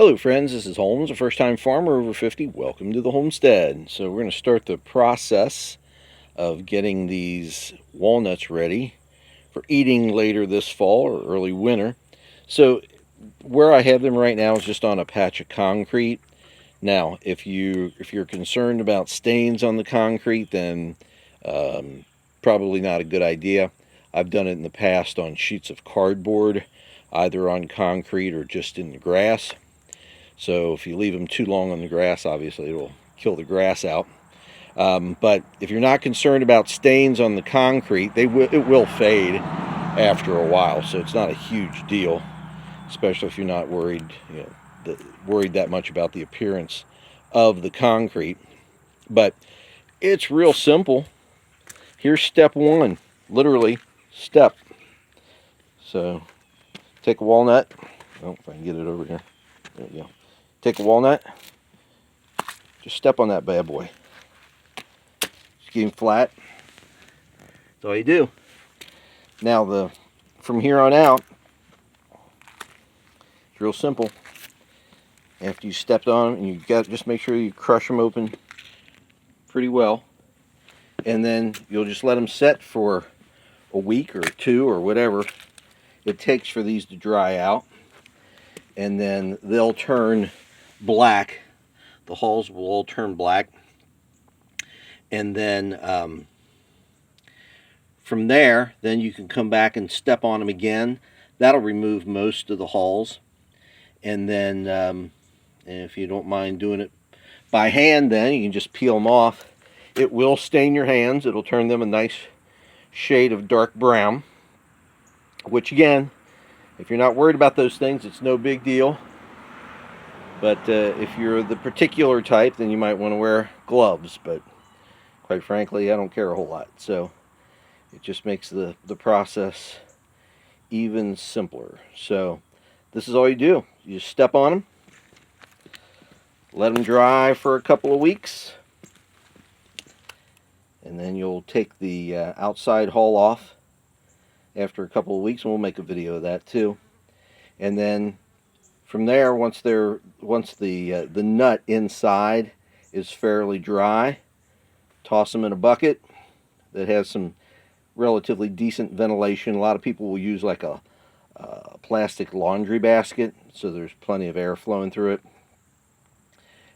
Hello friends, this is Holmes, a first-time farmer over 50. Welcome to the homestead. So we're going to start the process of getting these walnuts ready for eating later this fall or early winter. So where I have them right now is just on a patch of concrete. Now, if you're concerned about stains on the concrete, then probably not a good idea. I've done it in the past on sheets of cardboard, either on concrete or just in the grass. So if you leave them too long on the grass, obviously it will kill the grass out. But if you're not concerned about stains on the concrete, it will fade after a while. So it's not a huge deal, especially if you're not worried, worried that much about the appearance of the concrete. But it's real simple. Here's step one, literally step. So take a walnut. Oh, if I can get it over here. There you go. Take a walnut, just step on that bad boy. Just get him flat. That's all you do. Now from here on out, it's real simple. After you stepped on them, and just make sure you crush them open pretty well, and then you'll just let them set for a week or two or whatever it takes for these to dry out, and then they'll turn black. The hulls will all turn black, and then from there, then you can come back and step on them again. That'll remove most of the hulls, and then if you don't mind doing it by hand, then you can just peel them off. It will stain your hands. It'll turn them a nice shade of dark brown, which again, if you're not worried about those things, it's no big deal. But if you're the particular type, then you might want to wear gloves. But quite frankly, I don't care a whole lot. So it just makes the process even simpler. So this is all you do. You just step on them, let them dry for a couple of weeks, and then you'll take the outside hull off after a couple of weeks, and we'll make a video of that too. And then from there, once the nut inside is fairly dry, toss them in a bucket that has some relatively decent ventilation. A lot of people will use like a plastic laundry basket, so there's plenty of air flowing through it.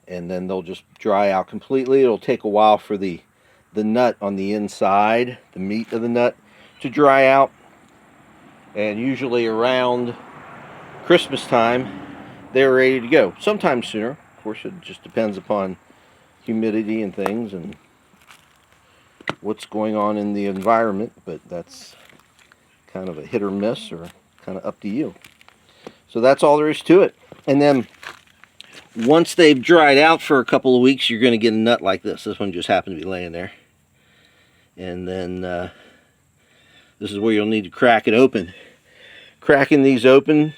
And then they'll just dry out completely. It'll take a while for the nut on the inside, the meat of the nut, to dry out. And usually around Christmas time, they're ready to go. Sometimes sooner. Of course, it just depends upon humidity and things and what's going on in the environment, but that's kind of a hit or miss, or kind of up to you. So that's all there is to it. And then once they've dried out for a couple of weeks, you're going to get a nut like this. This one just happened to be laying there. And then this is where you'll need to crack it open. Cracking these open,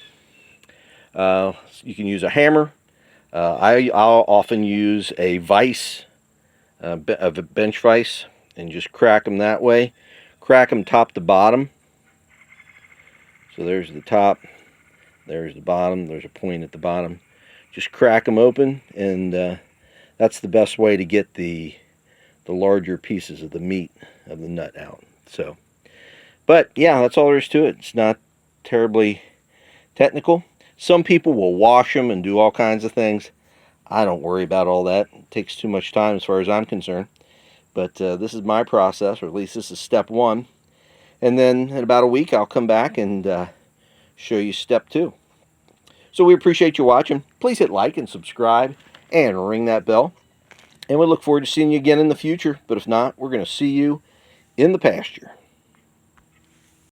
you can use a hammer. I'll often use a vise, a bench vise, and just crack them that way. Crack them top to bottom. So there's the top, there's the bottom, there's a point at the bottom. Just crack them open, and that's the best way to get the larger pieces of the meat of the nut out. So, but yeah, that's all there is to it. It's not terribly technical. Some people will wash them and do all kinds of things. I don't worry about all that. It takes too much time as far as I'm concerned. But this is my process, or at least this is step one. And then in about a week, I'll come back and show you step two. So we appreciate you watching. Please hit like and subscribe and ring that bell. And we look forward to seeing you again in the future. But if not, we're going to see you in the pasture.